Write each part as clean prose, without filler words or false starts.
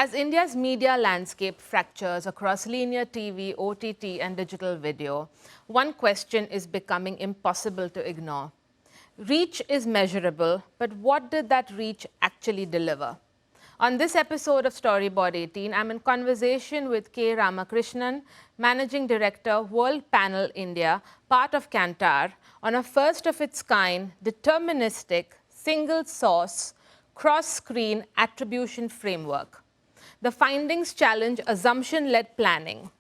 As India's media landscape fractures across linear TV, OTT, and digital video, one question is becoming impossible to ignore. Reach is measurable, but what did that reach actually deliver? On this episode of Storyboard 18, I'm in conversation with K. Ramakrishnan, Managing Director, Worldpanel India, part of Kantar, on a first-of-its-kind, deterministic, single-source, cross-screen attribution framework. The findings challenge assumption-led planning.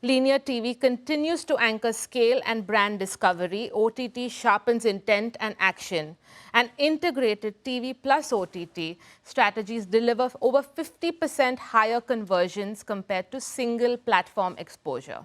Linear TV continues to anchor scale and brand discovery. OTT sharpens intent and action. And integrated TV plus OTT strategies deliver over 50% higher conversions compared to single platform exposure.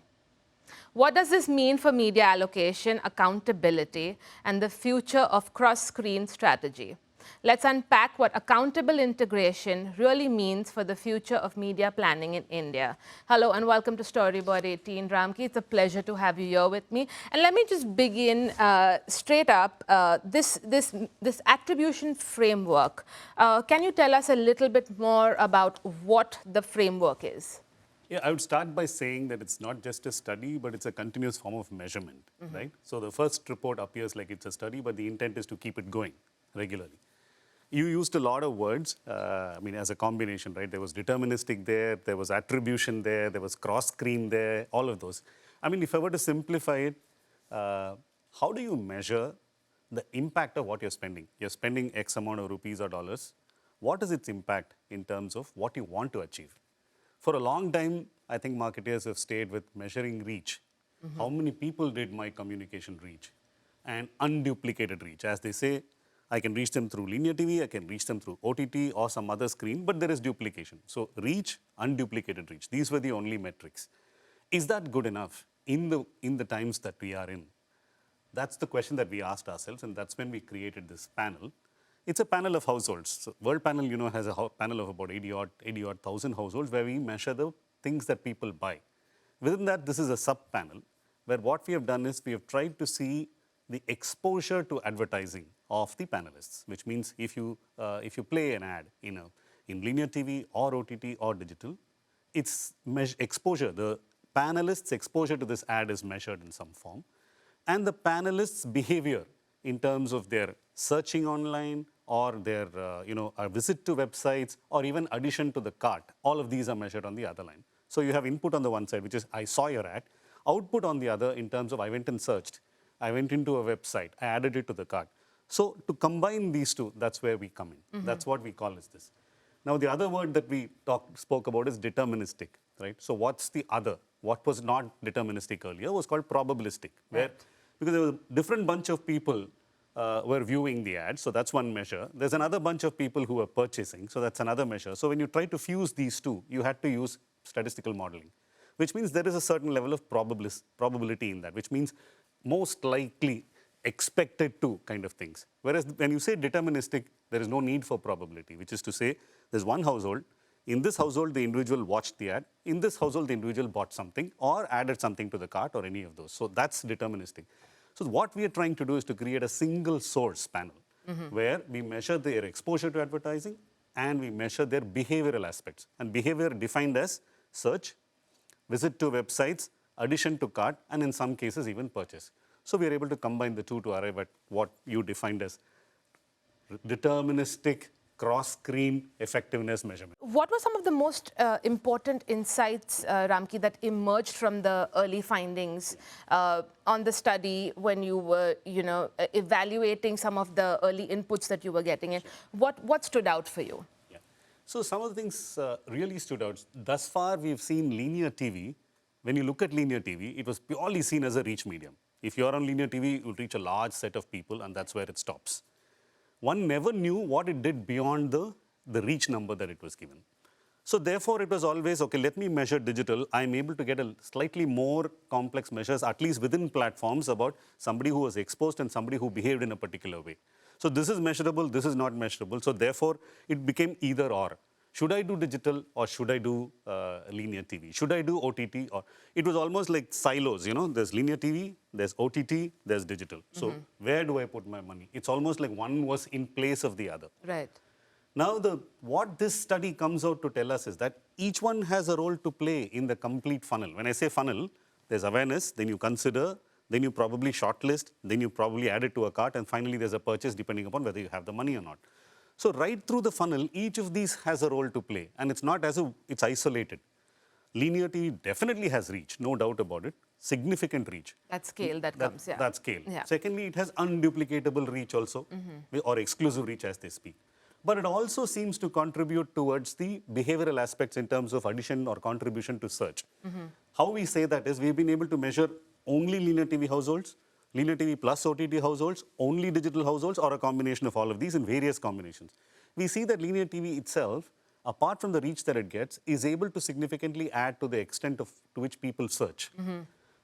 What does this mean for media allocation, accountability, and the future of cross-screen strategy? Let's unpack what accountable integration really means for the future of media planning in India. Hello and welcome to Storyboard 18. Ramki, it's a pleasure to have you here with me. And let me just begin straight up, this attribution framework. Can you tell us a little bit more about what the framework is? Yeah, I would start by saying that it's not just a study, but it's a continuous form of measurement, right? So the first report appears like it's a study, but the intent is to keep it going regularly. You used a lot of words, as a combination, right? There was deterministic there was attribution there was cross-screen there, all of those. If I were to simplify it, how do you measure the impact of what you're spending? You're spending X amount of rupees or dollars. What is its impact in terms of what you want to achieve? For a long time, I think marketers have stayed with measuring reach. How many people did my communication reach? And unduplicated reach. As they say, I can reach them through linear TV, I can reach them through OTT or some other screen, but there is duplication. So reach, unduplicated reach. These were the only metrics. Is that good enough in the times that we are in? That's the question that we asked ourselves, and that's when we created this panel. It's a panel of households. So Worldpanel, has a panel of about 80-odd thousand households where we measure the things that people buy. Within that, this is a sub-panel where what we have done is we have tried to see the exposure to advertising of the panelists, which means if you play an ad in linear TV or OTT or digital, its exposure, the panelists' exposure to this ad is measured in some form, and the panelists' behavior in terms of their searching online or their a visit to websites or even addition to the cart, all of these are measured on the other line. So you have input on the one side, which is I saw your ad, output on the other in terms of I went and searched, I went into a website, I added it to the cart. So to combine these two, that's where we come in. That's what we call as this. Now the other word that we spoke about is deterministic, right? So what's the other? What was not deterministic earlier was called probabilistic, where because there was a different bunch of people were viewing the ad, so that's one measure. There's another bunch of people who were purchasing, so that's another measure. So when you try to fuse these two, you had to use statistical modeling, which means there is a certain level of probability in that, which means most likely, expected to kind of things. Whereas when you say deterministic, there is no need for probability, which is to say there's one household. In this household, the individual watched the ad. In this household, the individual bought something or added something to the cart or any of those. So that's deterministic. So what we are trying to do is to create a single source panel where we measure their exposure to advertising and we measure their behavioral aspects. And behavior defined as search, visit to websites, addition to cart, and in some cases even purchase. So we are able to combine the two to arrive at what you defined as deterministic cross-screen effectiveness measurement. What were some of the most important insights, Ramki, that emerged from the early findings on the study when you were, evaluating some of the early inputs that you were getting in? What stood out for you? Yeah. So some of the things really stood out. Thus far, we've seen linear TV. When you look at linear TV, it was purely seen as a reach medium. If you're on linear TV, you'll reach a large set of people, and that's where it stops. One never knew what it did beyond the reach number that it was given. So therefore, it was always, okay, let me measure digital. I'm able to get a slightly more complex measures, at least within platforms, about somebody who was exposed and somebody who behaved in a particular way. So this is measurable, this is not measurable. So therefore, it became either or. Should I do digital or should I do linear TV? Should I do OTT? Or it was almost like silos, there's linear TV, there's OTT, there's digital. So where do I put my money? It's almost like one was in place of the other. Right. Now, what this study comes out to tell us is that each one has a role to play in the complete funnel. When I say funnel, there's awareness, then you consider, then you probably shortlist, then you probably add it to a cart, and finally there's a purchase depending upon whether you have the money or not. So right through the funnel, each of these has a role to play, and it's not as if it's isolated. Linear TV definitely has reach, no doubt about it, significant reach. That scale that comes, yeah. That scale. Yeah. Secondly, it has unduplicatable reach also, or exclusive reach as they speak. But it also seems to contribute towards the behavioral aspects in terms of addition or contribution to search. How we say that is we've been able to measure only linear TV households, linear TV plus OTT households, only digital households, or a combination of all of these in various combinations. We see that linear TV itself, apart from the reach that it gets, is able to significantly add to the extent to which people search.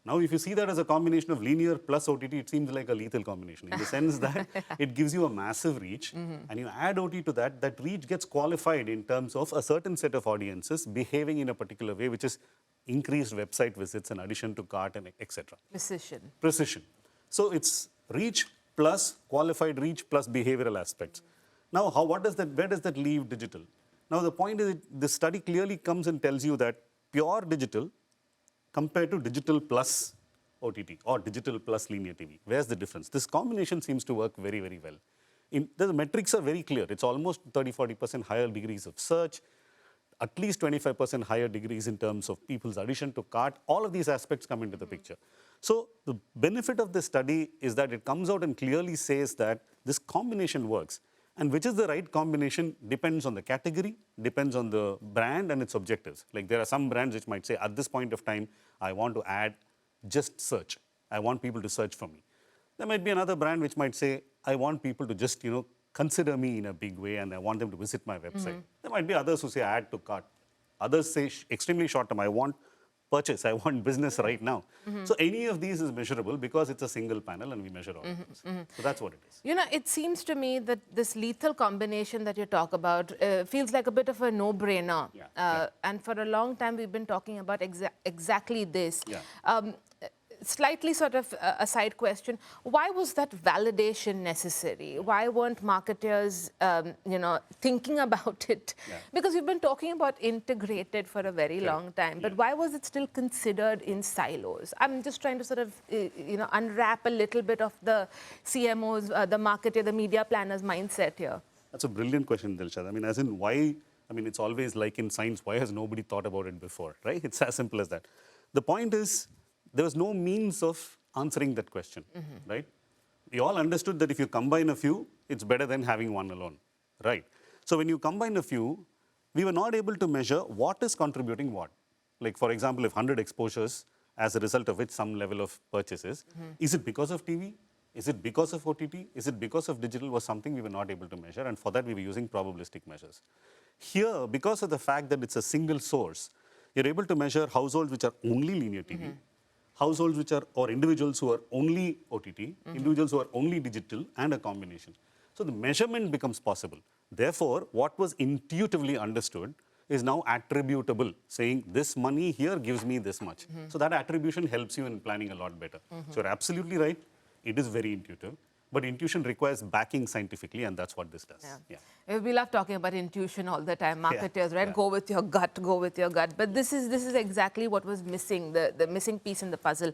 Now, if you see that as a combination of linear plus OTT, it seems like a lethal combination in the sense that it gives you a massive reach, and you add OTT to that, that reach gets qualified in terms of a certain set of audiences behaving in a particular way, which is increased website visits in addition to cart and etc. Precision. So it's reach plus qualified reach plus behavioral aspects. Now, where does that leave digital? Now, the point is, this study clearly comes and tells you that pure digital compared to digital plus OTT or digital plus linear TV. Where's the difference? This combination seems to work very, very well. The metrics are very clear. It's almost 30-40% higher degrees of search, at least 25% higher degrees in terms of people's addition to cart. All of these aspects come into the picture. So the benefit of this study is that it comes out and clearly says that this combination works. And which is the right combination depends on the category, depends on the brand and its objectives. Like there are some brands which might say, at this point of time, I want to add just search. I want people to search for me. There might be another brand which might say, I want people to just, consider me in a big way and I want them to visit my website. There might be others who say add to cart. Others say extremely short term, I want purchase, I want business right now. So any of these is measurable because it's a single panel and we measure all of this. So that's what it is. It seems to me that this lethal combination that you talk about feels like a bit of a no-brainer. And for a long time, we've been talking about exactly this. Slightly sort of a side question, why was that validation necessary? Why weren't marketers, thinking about it? Because we've been talking about integrated for a very long time, but why was it still considered in silos? I'm just trying to sort of, unwrap a little bit of the CMOs, the marketer, the media planners mindset here. That's a brilliant question, Delshad. I mean, as in why, it's always like in science, why has nobody thought about it before, right? It's as simple as that. The point is, there was no means of answering that question, right? We all understood that if you combine a few, it's better than having one alone, right? So when you combine a few, we were not able to measure what is contributing what. Like, for example, if 100 exposures as a result of which some level of purchases, is it because of TV? Is it because of OTT? Is it because of digital? Was something we were not able to measure, and for that we were using probabilistic measures. Here, because of the fact that it's a single source, you're able to measure households which are only linear TV, households which are, or individuals who are only OTT, individuals who are only digital, and a combination. So the measurement becomes possible. Therefore, what was intuitively understood is now attributable, saying this money here gives me this much. So that attribution helps you in planning a lot better. So you're absolutely right. It is very intuitive. But intuition requires backing scientifically, and that's what this does. We love talking about intuition all the time, marketers, right? Go with your gut, go with your gut. But this is exactly what was missing, the missing piece in the puzzle.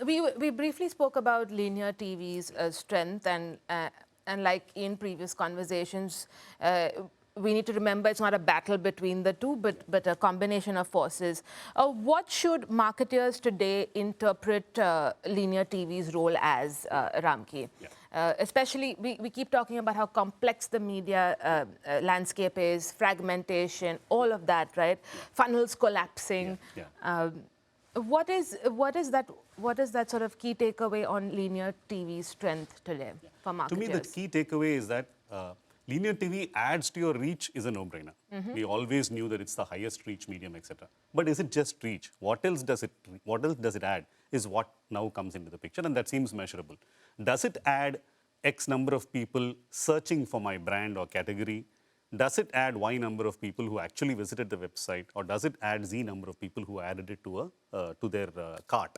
We briefly spoke about linear TV's strength, and like in previous conversations, we need to remember it's not a battle between the two, but a combination of forces. What should marketers today interpret linear TV's role as, Ramki? Especially, we keep talking about how complex the media landscape is, fragmentation, all of that, right? Funnels collapsing. What is that sort of key takeaway on linear TV's strength today for marketers? To me, the key takeaway is that linear TV adds to your reach is a no-brainer. We always knew that it's the highest reach medium, etc. But is it just reach? What else does it add? Is what now comes into the picture, and that seems measurable. Does it add X number of people searching for my brand or category? Does it add Y number of people who actually visited the website, or does it add Z number of people who added it to their cart?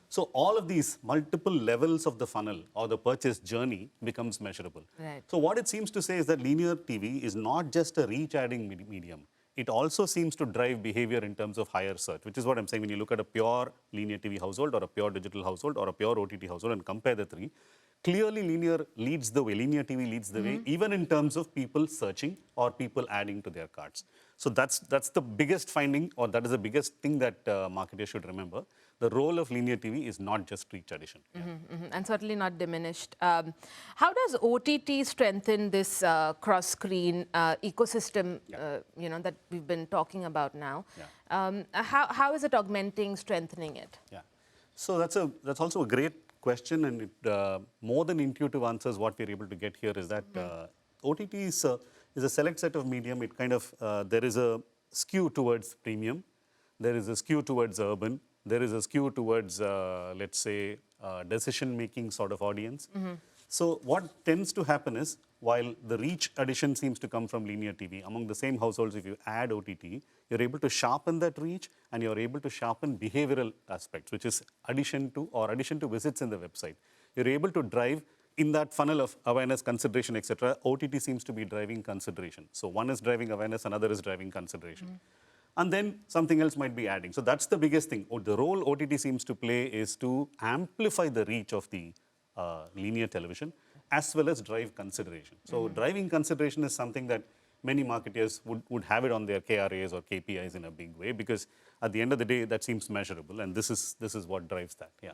So all of these multiple levels of the funnel or the purchase journey becomes measurable. Right. So what it seems to say is that linear TV is not just a reach adding medium. It also seems to drive behavior in terms of higher search, which is what I'm saying. When you look at a pure linear TV household or a pure digital household or a pure OTT household and compare the three, clearly linear leads the way, linear TV leads the way, even in terms of people searching or people adding to their carts. So that's the biggest finding, or that is the biggest thing that marketers should remember. The role of linear TV is not just reach addition. And certainly not diminished. How does OTT strengthen this cross-screen ecosystem, that we've been talking about now? How is it augmenting, strengthening it? Yeah. So that's also a great question, and it more than intuitive answers what we're able to get here is that OTT is a select set of medium. It kind of, there is a skew towards premium, there is a skew towards urban, there is a skew towards, let's say, decision-making sort of audience. So what tends to happen is, while the reach addition seems to come from linear TV, among the same households, if you add OTT, you're able to sharpen that reach and you're able to sharpen behavioral aspects, which is addition to visits in the website. You're able to drive in that funnel of awareness, consideration, etc. OTT seems to be driving consideration. So one is driving awareness, another is driving consideration. And then something else might be adding. So that's the biggest thing. The role OTT seems to play is to amplify the reach of the linear television as well as drive consideration. So driving consideration is something that many marketers would have it on their KRAs or KPIs in a big way, because at the end of the day, that seems measurable, and this is what drives that. Yeah.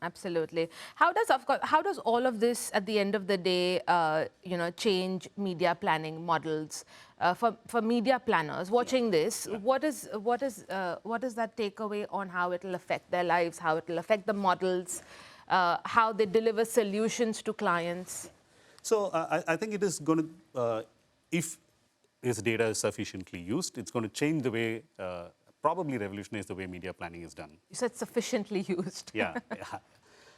Absolutely. How does all of this at the end of the day, change media planning models for media planners watching this? What is that takeaway on how it will affect their lives, how it will affect the models, how they deliver solutions to clients? So I think it is going to, if this data is sufficiently used, it's going to change the way, probably revolutionize the way media planning is done. You said sufficiently used. Yeah.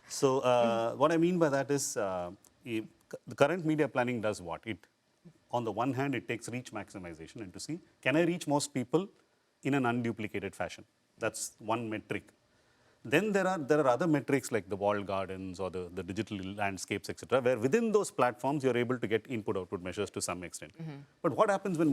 So what I mean by that is, the current media planning does what? On the one hand, it takes reach maximization and to see, can I reach most people in an unduplicated fashion? That's one metric. Then there are other metrics like the walled gardens or the digital landscapes, etc., where within those platforms you're able to get input-output measures to some extent. But what happens when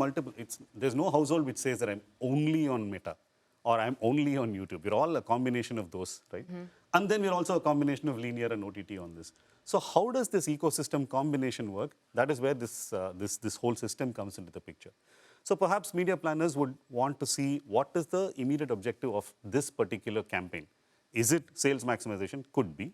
there's no household which says that I'm only on Meta or I'm only on YouTube. We're all a combination of those, right? And then we're also a combination of linear and OTT on this. So how does this ecosystem combination work? That is where this whole system comes into the picture. So perhaps media planners would want to see what is the immediate objective of this particular campaign. Is it sales maximization? Could be.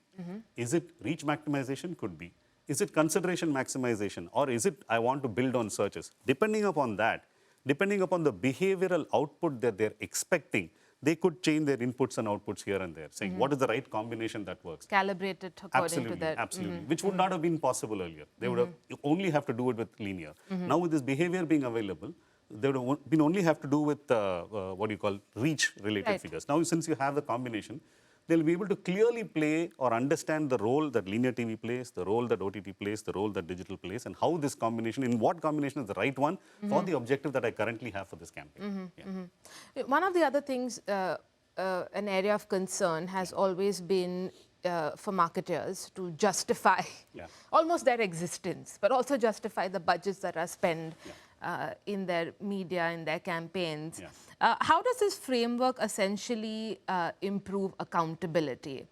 Is it reach maximization? Could be. Is it consideration maximization? Or is it I want to build on searches? Depending upon that, depending upon the behavioral output that they're expecting, they could change their inputs and outputs here and there, saying what is the right combination that works. Calibrate it according to that. Absolutely, which would not have been possible earlier. They would have only have to do it with linear. Now with this behavior being available, they would have been only have to do with what you call reach-related figures. Now since you have the combination, they'll be able to clearly play or understand the role that linear TV plays, the role that OTT plays, the role that digital plays, and how this combination, in what combination is the right one for the objective that I currently have for this campaign. One of the other things, an area of concern has always been for marketers to justify almost their existence, but also justify the budgets that are spent in their media, in their campaigns. How does this framework essentially improve accountability?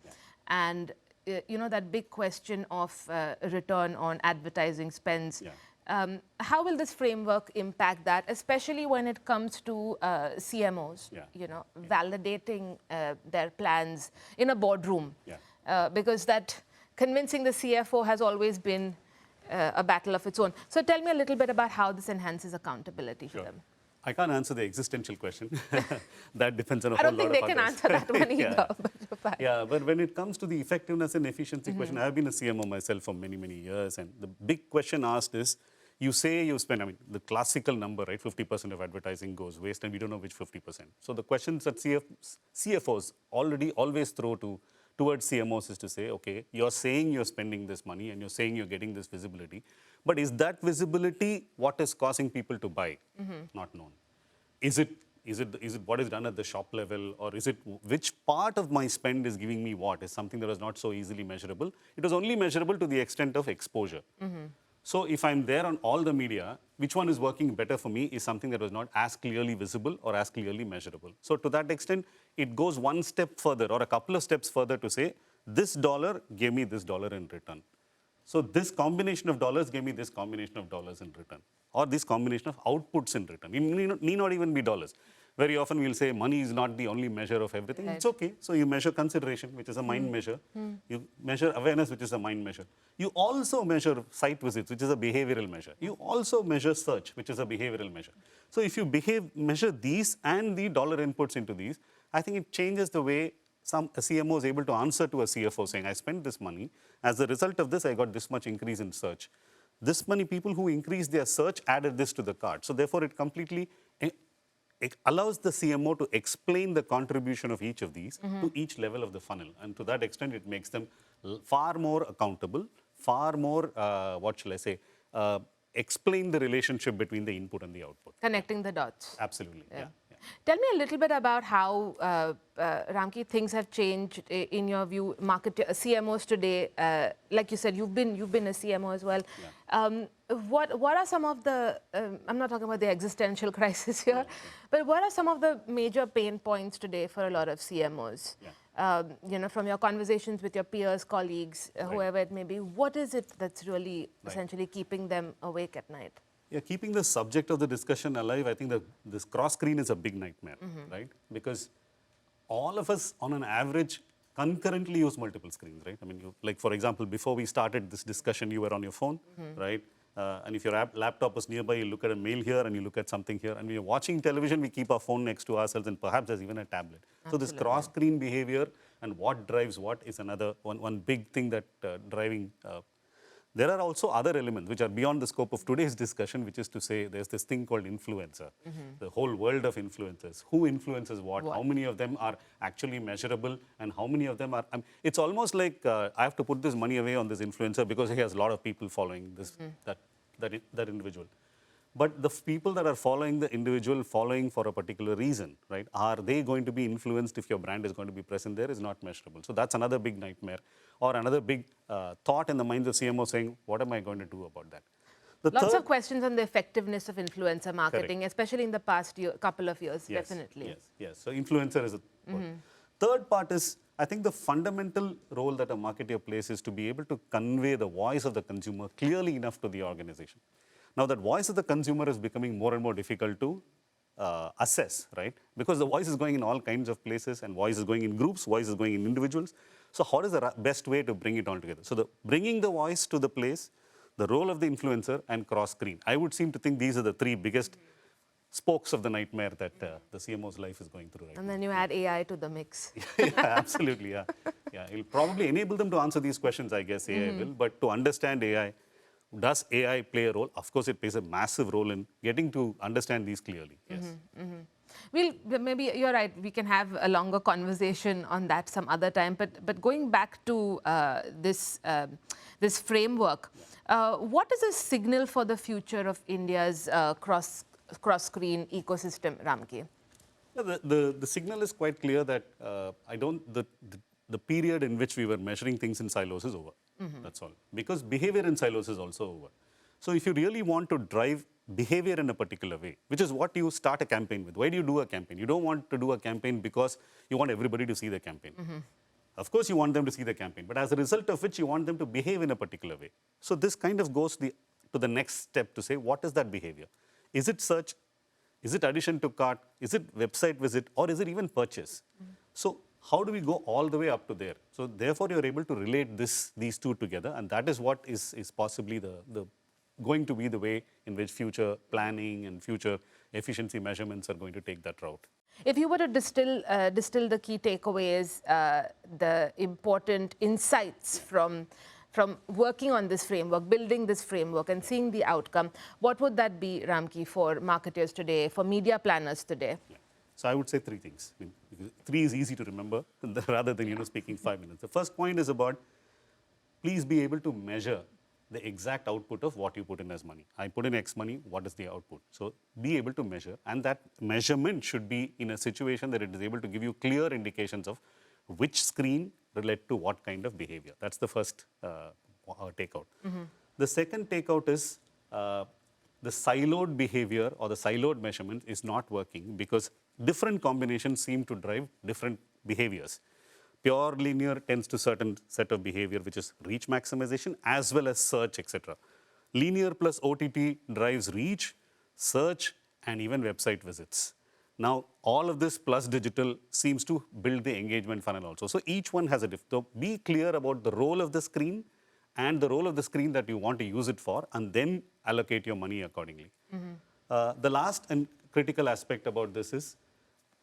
And that big question of return on advertising spends. How will this framework impact that, especially when it comes to CMOs, validating their plans in a boardroom? Because that convincing the CFO has always been a battle of its own. So tell me a little bit about how this enhances accountability for them. I can't answer the existential question. That depends on a whole lot of others. I don't think they can answer that one either. But when it comes to the effectiveness and efficiency question, I've been a CMO myself for many, many years. And the big question asked is, you say you spend, the classical number, right, 50% of advertising goes waste, and we don't know which 50%. So the questions that CFOs always throw towards CMOs is to say, okay, you're saying you're spending this money and you're saying you're getting this visibility, but is that visibility what is causing people to buy? Not known. Is it Is it what is done at the shop level, or is it which part of my spend is giving me what is something that was not so easily measurable. It was only measurable to the extent of exposure. So if I'm there on all the media, which one is working better for me is something that was not as clearly visible or as clearly measurable. So to that extent, it goes one step further or a couple of steps further to say, this dollar gave me this dollar in return. So this combination of dollars gave me this combination of dollars in return, or this combination of outputs in return. It need not even be dollars. Very often we'll say money is not the only measure of everything. Right. It's okay. So you measure consideration, which is a mind measure. You measure awareness, which is a mind measure. You also measure site visits, which is a behavioral measure. You also measure search, which is a behavioral measure. So if you measure these and the dollar inputs into these, I think it changes the way a CMO is able to answer to a CFO saying, I spent this money. As a result of this, I got this much increase in search. This many people who increased their search added this to the cart. So therefore, it completely it allows the CMO to explain the contribution of each of these to each level of the funnel. And to that extent, it makes them far more accountable, far more, explain the relationship between the input and the output. Connecting the dots. Absolutely, yeah. Tell me a little bit about how, Ramki, things have changed in your view, CMOs today. Like you said, you've been a CMO as well. Yeah. What are some of the, I'm not talking about the existential crisis here, but what are some of the major pain points today for a lot of CMOs? Yeah. From your conversations with your peers, colleagues, whoever it may be, what is it that's really essentially keeping them awake at night? Yeah, keeping the subject of the discussion alive, I think that this cross screen is a big nightmare, right? Because all of us, on an average, concurrently use multiple screens, right? I mean, like for example, before we started this discussion, you were on your phone, right? And if your laptop was nearby, you look at a mail here and you look at something here. And when you're watching television, we keep our phone next to ourselves, and perhaps there's even a tablet. Absolutely. So this cross screen behavior and what drives what is another one big thing that driving. There are also other elements which are beyond the scope of today's discussion, which is to say there's this thing called influencer, the whole world of influencers. Who influences what? How many of them are actually measurable, and how many of them are... it's almost like I have to put this money away on this influencer because he has a lot of people following this, that individual. But the people that are following the individual following for a particular reason, right? Are they going to be influenced if your brand is going to be present there is not measurable. So that's another big nightmare, or another big thought in the minds of CMO saying, what am I going to do about that? Lots of questions on the effectiveness of influencer marketing, especially in the past couple of years, definitely. Yes. So influencer is a word. Third part is, I think the fundamental role that a marketer plays is to be able to convey the voice of the consumer clearly enough to the organization. Now, that voice of the consumer is becoming more and more difficult to assess, right? Because the voice is going in all kinds of places, and voice is going in groups, voice is going in individuals. So how is the best way to bring it all together? So bringing the voice to the place, the role of the influencer, and cross-screen. I would seem to think these are the three biggest spokes of the nightmare that the CMO's life is going through right now. And then you add AI to the mix. Yeah, absolutely, yeah. It'll probably enable them to answer these questions, I guess, AI will. But to understand AI, does AI play a role? Of course, it plays a massive role in getting to understand these clearly. Yes. Well, maybe you're right. We can have a longer conversation on that some other time. But going back to this framework, what is a signal for the future of India's cross-screen ecosystem, Ramki? The signal is quite clear that the period in which we were measuring things in silos is over. That's all. Because behavior in silos is also over. So if you really want to drive behavior in a particular way, which is what you start a campaign with. Why do you do a campaign? You don't want to do a campaign because you want everybody to see the campaign. Of course, you want them to see the campaign, but as a result of which you want them to behave in a particular way. So this kind of goes to the next step to say, what is that behavior? Is it search? Is it addition to cart? Is it website visit? Or is it even purchase? So how do we go all the way up to there? So therefore, you're able to relate these two together, and that is what is possibly going to be the way in which future planning and future efficiency measurements are going to take that route. If you were to distill the key takeaways, the important insights from working on this framework, building this framework, and seeing the outcome, what would that be, Ramki, for marketers today, for media planners today? Yeah. So I would say three things. Three is easy to remember rather than speaking 5 minutes. The first point is about please be able to measure the exact output of what you put in as money. I put in X money, what is the output? So be able to measure, and that measurement should be in a situation that it is able to give you clear indications of which screen relate to what kind of behavior. That's the first takeout. The second takeout is the siloed behavior or the siloed measurement is not working because different combinations seem to drive different behaviors. Pure linear tends to certain set of behavior, which is reach maximization as well as search, etc. Linear plus OTT drives reach, search, and even website visits. Now, all of this plus digital seems to build the engagement funnel also. So each one has a different. So be clear about the role of the screen and the role of the screen that you want to use it for, and then allocate your money accordingly. The last and critical aspect about this is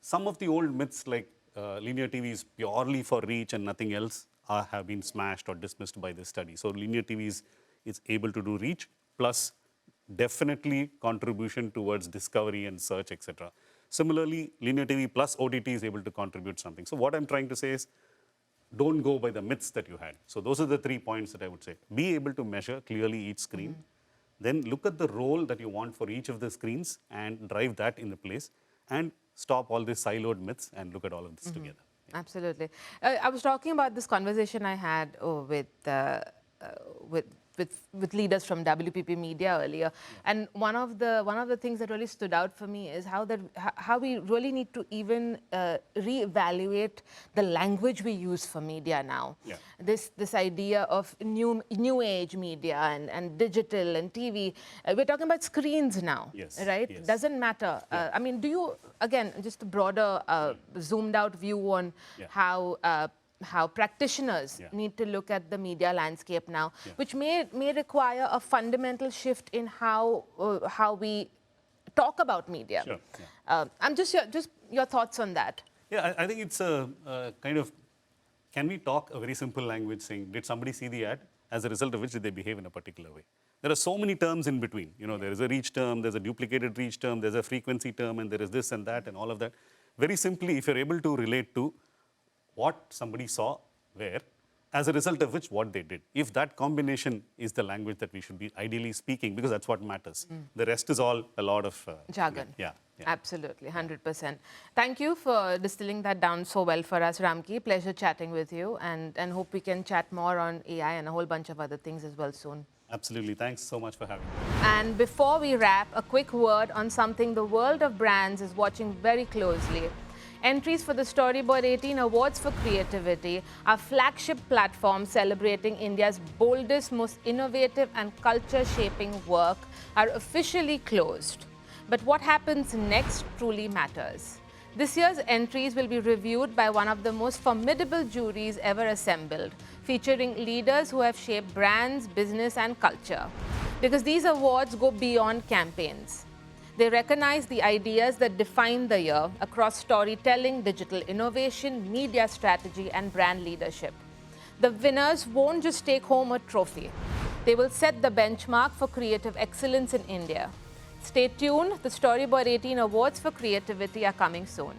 some of the old myths like linear TV is purely for reach and nothing else have been smashed or dismissed by this study. So linear TV is able to do reach plus definitely contribution towards discovery and search, etc. Similarly, linear TV plus OTT is able to contribute something. So what I'm trying to say is, don't go by the myths that you had. So those are the 3 points that I would say. Be able to measure clearly each screen. Then look at the role that you want for each of the screens and drive that in the place. And stop all these siloed myths and look at all of this together. Yeah. Absolutely. I was talking about this conversation I had with leaders from WPP Media earlier, and one of the things that really stood out for me is how we really need to even reevaluate the language we use for media now. Yeah. This idea of new age media and digital and TV. We're talking about screens now, Yes, right? yes. Doesn't matter. I mean, do you, again, just a broader zoomed out view on how practitioners need to look at the media landscape now, which may require a fundamental shift in how we talk about media. Sure. Yeah. I'm just your thoughts on that. Yeah, I think it's a kind of, can we talk a very simple language saying, did somebody see the ad? As a result of which did they behave in a particular way? There are so many terms in between. You know, there is a reach term, there's a duplicated reach term, there's a frequency term, and there is this and that and all of that. Very simply, if you're able to relate to what somebody saw where, as a result of which what they did. If that combination is the language that we should be ideally speaking, because that's what matters. The rest is all a lot of jargon. Yeah. Absolutely, 100%. Thank you for distilling that down so well for us, Ramki. Pleasure chatting with you, and hope we can chat more on AI and a whole bunch of other things as well soon. Absolutely. Thanks so much for having me. And before we wrap, a quick word on something the world of brands is watching very closely. Entries for the Storyboard18 Awards for Creativity, our flagship platform celebrating India's boldest, most innovative and culture-shaping work, are officially closed. But what happens next truly matters. This year's entries will be reviewed by one of the most formidable juries ever assembled, featuring leaders who have shaped brands, business and culture. Because these awards go beyond campaigns. They recognize the ideas that define the year across storytelling, digital innovation, media strategy, and brand leadership. The winners won't just take home a trophy. They will set the benchmark for creative excellence in India. Stay tuned. The Storyboard18 Awards for Creativity are coming soon.